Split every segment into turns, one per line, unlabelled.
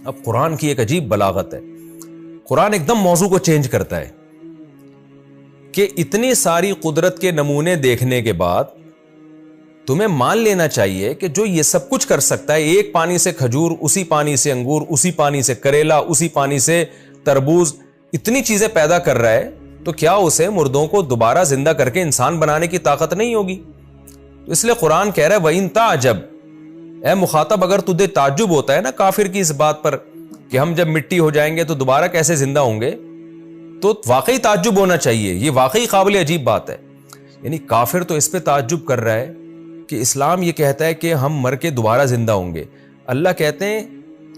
اب قرآن کی ایک عجیب بلاغت ہے، قرآن ایک دم موضوع کو چینج کرتا ہے کہ اتنی ساری قدرت کے نمونے دیکھنے کے بعد تمہیں مان لینا چاہیے کہ جو یہ سب کچھ کر سکتا ہے، ایک پانی سے کھجور، اسی پانی سے انگور، اسی پانی سے کریلا، اسی پانی سے تربوز، اتنی چیزیں پیدا کر رہا ہے، تو کیا اسے مردوں کو دوبارہ زندہ کر کے انسان بنانے کی طاقت نہیں ہوگی؟ تو اس لیے قرآن کہہ رہا ہے وَإِن تَعْجَبْ، اے مخاطب اگر تجھے تعجب ہوتا ہے نا کافر کی اس بات پر کہ ہم جب مٹی ہو جائیں گے تو دوبارہ کیسے زندہ ہوں گے، تو واقعی تعجب ہونا چاہیے، یہ واقعی قابل عجیب بات ہے۔ یعنی کافر تو اس پہ تعجب کر رہا ہے کہ اسلام یہ کہتا ہے کہ ہم مر کے دوبارہ زندہ ہوں گے، اللہ کہتے ہیں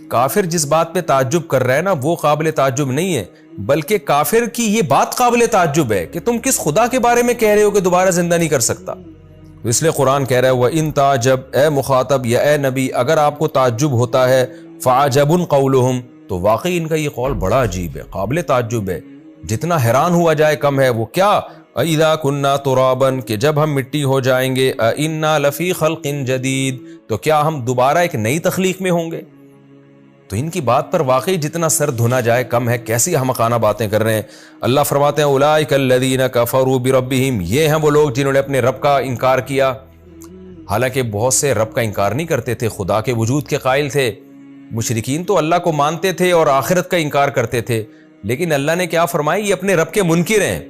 کافر جس بات پہ تعجب کر رہا ہے نا وہ قابل تعجب نہیں ہے، بلکہ کافر کی یہ بات قابل تعجب ہے کہ تم کس خدا کے بارے میں کہہ رہے ہو کہ دوبارہ زندہ نہیں کر سکتا۔ تو اس لیے قرآن کہہ رہا ہے وَإِن تَعْجَبْ، اے مخاطب یا اے نبی اگر آپ کو تعجب ہوتا ہے، فَعَجَبٌ قَوْلُهُمْ، تو واقعی ان کا یہ قول بڑا عجیب ہے، قابل تعجب ہے، جتنا حیران ہوا جائے کم ہے۔ وہ کیا؟ اِذَا كُنَّا تُرَابًا، کہ جب ہم مٹی ہو جائیں گے، اِنَّا لَفِي خَلْقٍ جَدِيدٍ، تو کیا ہم دوبارہ ایک نئی تخلیق میں ہوں گے؟ تو ان کی بات پر واقعی جتنا سر دھنا جائے کم ہے، کیسی احمقانہ باتیں کر رہے ہیں۔ اللہ فرماتے ہیں اولئک الذین کفروا بربہم، یہ ہیں وہ لوگ جنہوں نے اپنے رب کا انکار کیا۔ حالانکہ بہت سے رب کا انکار نہیں کرتے تھے، خدا کے وجود کے قائل تھے، مشرکین تو اللہ کو مانتے تھے اور آخرت کا انکار کرتے تھے، لیکن اللہ نے کیا فرمایا، یہ اپنے رب کے منکر ہیں،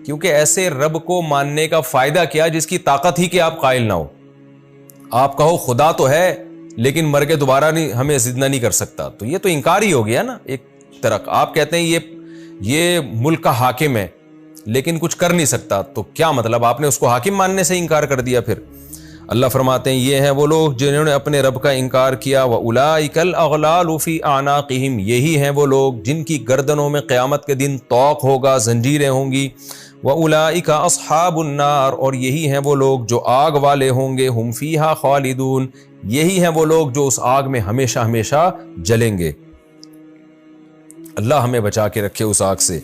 کیونکہ ایسے رب کو ماننے کا فائدہ کیا جس کی طاقت ہی کہ آپ قائل نہ ہو۔ آپ کہو خدا تو ہے لیکن مر کے دوبارہ نہیں ہمیں زندہ نہیں کر سکتا، تو یہ تو انکار ہی ہو گیا نا ایک طرح۔ آپ کہتے ہیں یہ ملک کا حاکم ہے لیکن کچھ کر نہیں سکتا، تو کیا مطلب آپ نے اس کو حاکم ماننے سے انکار کر دیا؟ پھر اللہ فرماتے ہیں یہ ہیں وہ لوگ جنہوں نے اپنے رب کا انکار کیا، وَأُولَئِكَ الْأَغْلَالُ فِي أَعْنَاقِهِمْ، یہی ہیں وہ لوگ جن کی گردنوں میں قیامت کے دن طوق ہوگا، زنجیریں ہوں گی، وَأُولَئِكَ أَصْحَابُ النَّارِ، اور یہی ہیں وہ لوگ جو آگ والے ہوں گے، هُمْ فِيهَا خَالِدُونَ، یہی ہیں وہ لوگ جو اس آگ میں ہمیشہ ہمیشہ جلیں گے۔ اللہ ہمیں بچا کے رکھے اس آگ سے۔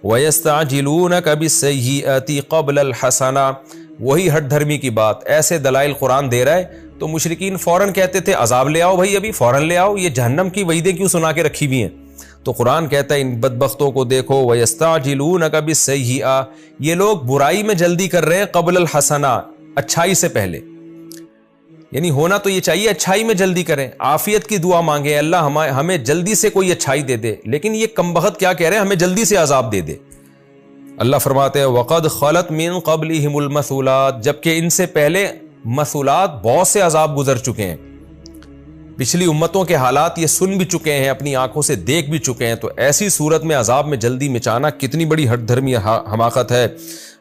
وَيَسْتَعْجِلُونَكَ بِالسَّيِّئَةِ قَبْلَ الْحَسَنَةِ، وہی ہٹ دھرمی کی بات، ایسے دلائل قرآن دے رہا ہے تو مشرکین فوراً کہتے تھے عذاب لے آؤ بھائی، ابھی فوراً لے آؤ، یہ جہنم کی وعیدیں کیوں سنا کے رکھی ہوئی ہیں؟ تو قرآن کہتا ہے ان بدبختوں کو دیکھو، وَيَسْتَعْجِلُونَكَ بِالسَّيِّئَةِ، یہ لوگ برائی میں جلدی کر رہے ہیں، قبل الحسنہ، اچھائی سے پہلے۔ یعنی ہونا تو یہ چاہیے اچھائی میں جلدی کریں، عافیت کی دعا مانگیں، اللہ ہمیں جلدی سے کوئی اچھائی دے دے، لیکن یہ کمبخت کیا کہہ رہے ہیں، ہمیں جلدی سے عذاب دے دے۔ اللہ فرماتے ہیں وَقَدْ خَلَتْ مِن قَبْلِهِمُ الْمَثُولَاتُ، جبکہ ان سے پہلے مثولات بہت سے عذاب گزر چکے ہیں، پچھلی امتوں کے حالات یہ سن بھی چکے ہیں، اپنی آنکھوں سے دیکھ بھی چکے ہیں، تو ایسی صورت میں عذاب میں جلدی مچانا کتنی بڑی ہٹ دھرمی حماقت ہے۔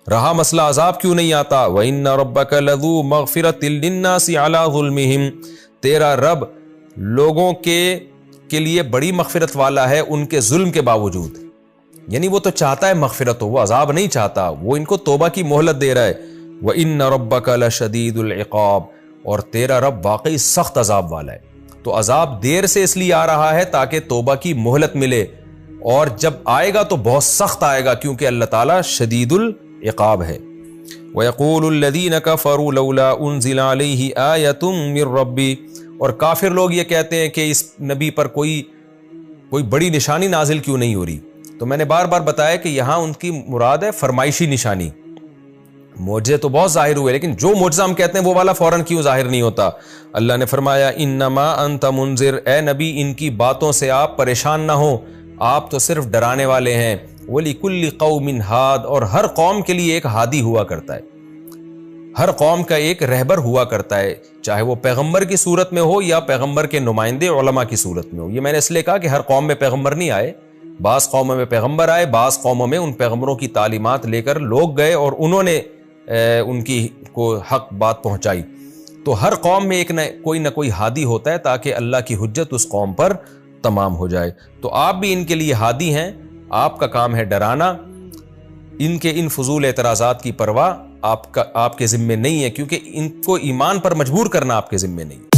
رہا مسئلہ عذاب کیوں نہیں آتا، وَإِنَّ رَبَّكَ لَذُو مَغْفِرَةٍ لِلنَّاسِ عَلَىٰ ظُلْمِهِمْ، تیرا رب لوگوں کے لیے بڑی مغفرت والا ہے ان کے ظلم کے باوجود۔ یعنی وہ تو چاہتا ہے مغفرت ہو، وہ عذاب نہیں چاہتا، وہ ان کو توبہ کی مہلت دے رہا ہے۔ وَإِنَّ رَبَّكَ لَشَدِيدُ الْعِقَابِ، اور تیرا رب واقعی سخت عذاب والا ہے۔ تو عذاب دیر سے اس لیے آ رہا ہے تاکہ توبہ کی مہلت ملے، اور جب آئے گا تو بہت سخت آئے گا، کیونکہ اللہ تعالیٰ شدید العقاب ہے۔ وَيَقُولُ الَّذِينَ كَفَرُوا لَوْلَا أُنزِلَ عَلَيْهِ آيَةٌ مِّن رَّبِّهِ، اور کافر لوگ یہ کہتے ہیں کہ اس نبی پر کوئی بڑی نشانی نازل کیوں نہیں ہو رہی۔ تو میں نے بار بار بتایا کہ یہاں ان کی مراد ہے فرمائشی نشانی، معجزے تو بہت ظاہر ہوئے لیکن جو معجزہ ہم کہتے ہیں وہ والا فوراً کیوں ظاہر نہیں ہوتا۔ اللہ نے فرمایا انما انت منذر، اے نبی ان کی باتوں سے آپ پریشان نہ ہو، آپ تو صرف ڈرانے والے ہیں۔ وَلِكُلِّ قَوْمٍ ہاد، اور ہر قوم کے لیے ایک ہادی ہوا کرتا ہے، ہر قوم کا ایک رہبر ہوا کرتا ہے، چاہے وہ پیغمبر کی صورت میں ہو یا پیغمبر کے نمائندے علماء کی صورت میں ہو۔ یہ میں نے اس لیے کہا کہ ہر قوم میں پیغمبر نہیں آئے، بعض قوموں میں پیغمبر آئے، بعض قوموں میں ان پیغمبروں کی تعلیمات لے کر لوگ گئے اور انہوں نے ان کی کو حق بات پہنچائی۔ تو ہر قوم میں ایک کوئی نہ کوئی ہادی ہوتا ہے تاکہ اللہ کی حجت اس قوم پر تمام ہو جائے۔ تو آپ بھی ان کے لیے ہادی ہیں، آپ کا کام ہے ڈرانا، ان کے ان فضول اعتراضات کی پرواہ آپ کے ذمے نہیں ہے، کیونکہ ان کو ایمان پر مجبور کرنا آپ کے ذمے نہیں ہے۔